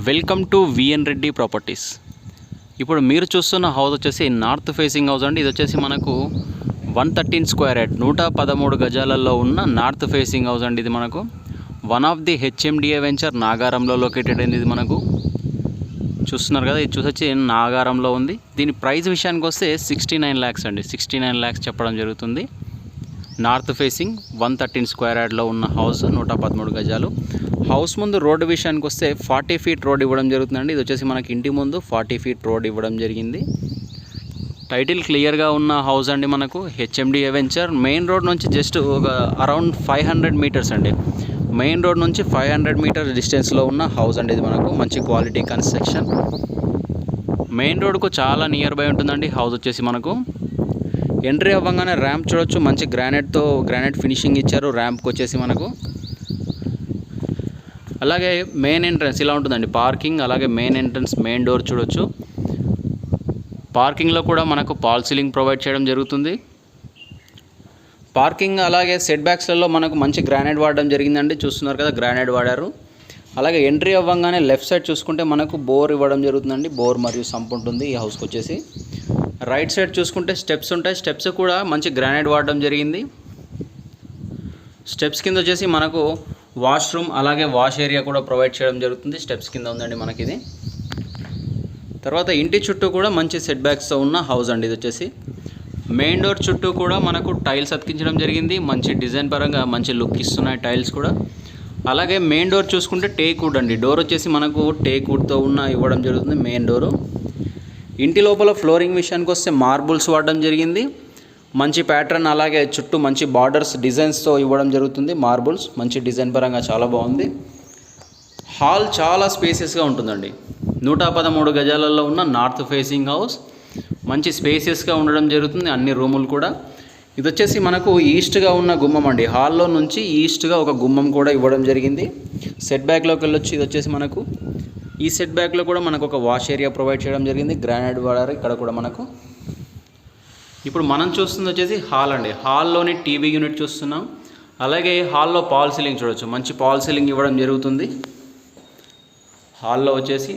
Welcome to VN Reddy properties. ఇప్పుడు మీరు చూస్తున్న హౌస్ వచ్చేసి నార్త్ ఫేసింగ్ హౌస్ అండి. ఇది వచ్చేసి మనకు 113 స్క్వేర్ యార్డ్ 113 గజాలలో ఉన్న నార్త్ ఫేసింగ్ హౌస్ అండి. ఇది మనకు one of the HMDA venture నాగారంలో లొకేటెడ్ అయింది. ఇది మనకు చూస్తున్నారు కదా, ఇది చూసొచ్చి నాగారంలో ఉంది. దీని ప్రైస్ విషయానికి వస్తే 69 lakhs అండి. 69 lakhs చెప్పడం జరుగుతుంది. నార్త్ ఫేసింగ్ 113 స్క్వేర్ యార్డ్లో ఉన్న హౌస్, 113 గజాలు. హౌస్ ముందు రోడ్డు విషయానికి వస్తే 40 feet రోడ్ ఇవ్వడం జరుగుతుందండి. ఇది వచ్చేసి మనకి ఇంటి ముందు 40 feet రోడ్ ఇవ్వడం జరిగింది. టైటిల్ క్లియర్గా ఉన్న హౌస్ అండి. మనకు హెచ్ఎండిఏ వెంచర్ మెయిన్ రోడ్ నుంచి జస్ట్ ఒక అరౌండ్ 500 meters అండి. మెయిన్ రోడ్ నుంచి 500 meters డిస్టెన్స్లో ఉన్న హౌస్ అండి. ఇది మనకు మంచి క్వాలిటీ కన్స్ట్రక్షన్. మెయిన్ రోడ్కు చాలా నియర్ బై ఉంటుందండి హౌస్ వచ్చేసి. మనకు ఎంట్రీ అవ్వగానే ర్యాంప్ చూడొచ్చు, మంచి గ్రానైట్ ఫినిషింగ్ ఇచ్చారు ర్యాంప్కి వచ్చేసి మనకు. అలాగే మెయిన్ ఎంట్రన్స్ ఇలా ఉంటుందండి పార్కింగ్. అలాగే మెయిన్ ఎంట్రన్స్ మెయిన్ డోర్ చూడొచ్చు. పార్కింగ్లో కూడా మనకు ఫాల్ సీలింగ్ ప్రొవైడ్ చేయడం జరుగుతుంది. పార్కింగ్ అలాగే సెట్ బ్యాక్స్లలో మనకు మంచి గ్రానైట్ వాడడం జరిగిందండి. చూస్తున్నారు కదా, గ్రానైట్ వాడారు. అలాగే ఎంట్రీ అవ్వగానే లెఫ్ట్ సైడ్ చూసుకుంటే మనకు బోర్ ఇవ్వడం జరుగుతుందండి. బోర్ మరియు సంప్ ఉంటుంది ఈ హౌస్కి వచ్చేసి. రైట్ సైడ్ చూసుకుంటే స్టెప్స్ ఉంటాయి. స్టెప్స్ కూడా మంచి గ్రానైట్ వాడడం జరిగింది. స్టెప్స్ కింద వచ్చేసి మనకు వాష్రూమ్ అలాగే వాష్ ఏరియా కూడా ప్రొవైడ్ చేయడం జరుగుతుంది. స్టెప్స్ కింద ఉందండి మనకి ఇది. తర్వాత ఇంటి చుట్టూ కూడా మంచి సెట్ బ్యాక్స్తో ఉన్న హౌస్ అండి. ఇది వచ్చేసి మెయిన్ డోర్ చుట్టూ కూడా మనకు టైల్స్ అతికించడం జరిగింది. మంచి డిజైన్ పరంగా మంచి లుక్ ఇస్తున్నాయి టైల్స్ కూడా. అలాగే మెయిన్ డోర్ చూసుకుంటే టేక్ వుడ్ అండి. డోర్ వచ్చేసి మనకు టేక్ వుడ్తో ఇవ్వడం జరుగుతుంది మెయిన్ డోరు. ఇంటి లోపల ఫ్లోరింగ్ విషయానికి వస్తే మార్బుల్స్ వాడడం జరిగింది. మంచి ప్యాటర్న్ అలాగే చుట్టూ మంచి బార్డర్స్ డిజైన్స్తో ఇవ్వడం జరుగుతుంది. మార్బుల్స్ మంచి డిజైన్ పరంగా చాలా బాగుంది. హాల్ చాలా స్పేసియస్గా ఉంటుందండి. 113 గజాలలో ఉన్న నార్త్ ఫేసింగ్ హౌస్ మంచి స్పేసియస్గా ఉండడం జరుగుతుంది. అన్ని రూములు కూడా. ఇది వచ్చేసి మనకు ఈస్ట్గా ఉన్న గుమ్మం అండి. హాల్లో నుంచి ఈస్ట్గా ఒక గుమ్మం కూడా ఇవ్వడం జరిగింది. సెట్ బ్యాక్లోకి వెళ్ళొచ్చు. ఇది వచ్చేసి మనకు ఈ సెట్ బ్యాక్లో కూడా మనకు ఒక వాష్ ఏరియా ప్రొవైడ్ చేయడం జరిగింది. గ్రానైట్ వాడారు ఇక్కడ కూడా మనకు. ఇప్పుడు మనం చూస్తుంది వచ్చేసి హాల్ అండి. హాల్లోని టీవీ యూనిట్ చూస్తున్నాం. అలాగే హాల్లో ఫాల్ సీలింగ్ చూడవచ్చు. మంచి ఫాల్ సీలింగ్ ఇవ్వడం జరుగుతుంది హాల్లో వచ్చేసి.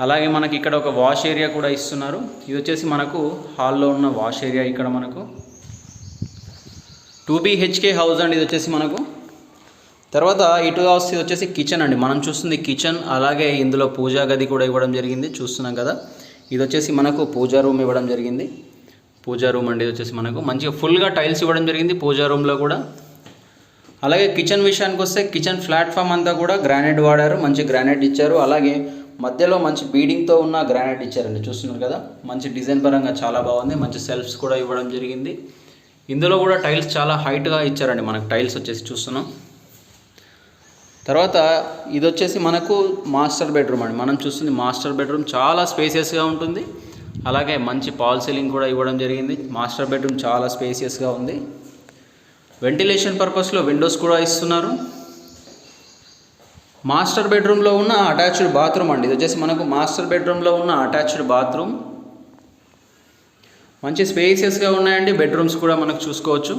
అలాగే మనకి ఇక్కడ ఒక వాష్ ఏరియా కూడా ఇస్తున్నారు. ఇది వచ్చేసి మనకు హాల్లో ఉన్న వాష్ ఏరియా. ఇక్కడ మనకు 2 BHK హౌస్ అండి. ఇది వచ్చేసి మనకు. తర్వాత ఇటు హౌస్ ఇది వచ్చేసి కిచెన్ అండి. మనం చూస్తుంది కిచెన్. అలాగే ఇందులో పూజా గది కూడా ఇవ్వడం జరిగింది. చూస్తున్నాం కదా, ఇది వచ్చేసి మనకు పూజా రూమ్ ఇవ్వడం జరిగింది. పూజా రూమ్ అండి. ఇది వచ్చేసి మనకు మంచిగా ఫుల్గా టైల్స్ ఇవ్వడం జరిగింది పూజా రూమ్లో కూడా. అలాగే కిచెన్ విషయానికి వస్తే కిచెన్ ప్లాట్ఫామ్ అంతా కూడా గ్రానైట్ వాడారు. మంచి గ్రానైట్ ఇచ్చారు. అలాగే మధ్యలో మంచి బీడింగ్తో ఉన్న గ్రానైట్ ఇచ్చారండి. చూస్తున్నారు కదా, మంచి డిజైన్ పరంగా చాలా బాగుంది. మంచి సెల్ఫ్స్ కూడా ఇవ్వడం జరిగింది. ఇందులో కూడా టైల్స్ చాలా హైట్గా ఇచ్చారండి మనకు. టైల్స్ వచ్చేసి చూస్తున్నాం. తర్వాత ఇది వచ్చేసి మనకు మాస్టర్ బెడ్రూమ్ అండి. మనం చూస్తుంది మాస్టర్ బెడ్రూమ్. చాలా స్పేసియస్గా ఉంటుంది. అలాగే మంచి ఫాల్ సీలింగ్ కూడా ఇవ్వడం జరిగింది. మాస్టర్ బెడ్రూమ్ చాలా స్పేసియస్గా ఉంది. వెంటిలేషన్ పర్పస్లో విండోస్ కూడా ఇస్తున్నారు. మాస్టర్ బెడ్రూమ్లో ఉన్న అటాచ్డ్ బాత్రూమ్ అండి. ఇది వచ్చేసి మనకు మాస్టర్ బెడ్రూమ్లో ఉన్న అటాచ్డ్ బాత్రూమ్. మంచి స్పేసియస్గా ఉన్నాయండి బెడ్రూమ్స్ కూడా మనకు చూసుకోవచ్చు.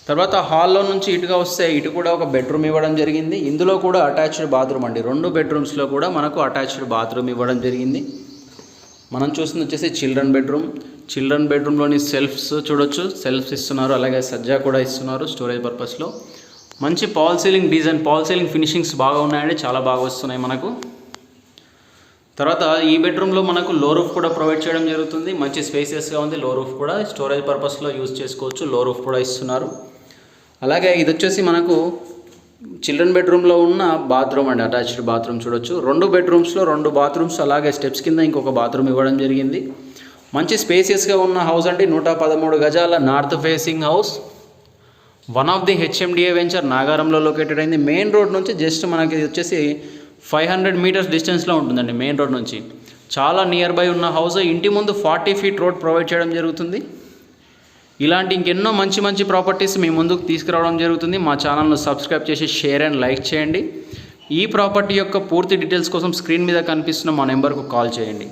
తర్వాత హాల్లో నుంచి ఇటుగా వస్తే ఇటు కూడా ఒక బెడ్రూమ్ ఇవ్వడం జరిగింది. ఇందులో కూడా అటాచ్డ్ బాత్రూమ్ అండి. 2 bedrooms కూడా మనకు అటాచ్డ్ బాత్రూమ్ ఇవ్వడం జరిగింది. మనం చూస్తుంది వచ్చేసి చిల్డ్రన్ బెడ్రూమ్. చిల్డ్రన్ బెడ్రూమ్లోని సెల్ఫ్స్ చూడొచ్చు. సెల్ఫ్స్ ఇస్తున్నారు. అలాగే సజ్జా కూడా ఇస్తున్నారు స్టోరేజ్ పర్పస్లో. మంచి fall ceiling design, fall ceiling finishings బాగా ఉన్నాయండి. చాలా బాగా వస్తున్నాయి మనకు. తర్వాత ఈ బెడ్రూమ్లో మనకు లో రూఫ్ కూడా ప్రొవైడ్ చేయడం జరుగుతుంది. మంచి స్పేసియస్గా ఉంది. లో రూఫ్ కూడా స్టోరేజ్ పర్పస్లో యూజ్ చేసుకోవచ్చు. లో రూఫ్ కూడా ఇస్తున్నారు. అలాగే ఇది వచ్చేసి మనకు చిల్డ్రన్ బెడ్రూమ్లో ఉన్న బాత్రూమ్ అండి. అటాచ్డ్ బాత్రూమ్ చూడొచ్చు. 2 bedroomsలో 2 bathrooms అలాగే స్టెప్స్ కింద ఇంకొక బాత్రూమ్ ఇవ్వడం జరిగింది. మంచి స్పేసియస్గా ఉన్న హౌస్ అండి. 113 గజాల north facing house. One of the HMDA venture నాగారంలో లొకేటెడ్ అయింది. మెయిన్ రోడ్ నుంచి జస్ట్ మనకి వచ్చేసి 500 meters డిస్టెన్స్లో ఉంటుందండి మెయిన్ రోడ్ నుంచి. చాలా నియర్ బై ఉన్న హౌస్. ఇంటి ముందు 40 feet రోడ్ ప్రొవైడ్ చేయడం జరుగుతుంది. ఇలాంటి ఇంకెన్నో మంచి ప్రాపర్టీస్ మీ ముందుకు తీసుకురావడం జరుగుతుంది. మా ఛానల్ను సబ్స్క్రైబ్ చేసి షేర్ అండ్ లైక్ చేయండి. ఈ ప్రాపర్టీ యొక్క పూర్తి డీటెయిల్స్ కోసం స్క్రీన్ మీద కనిపిస్తున్న మా నెంబర్కు కాల్ చేయండి.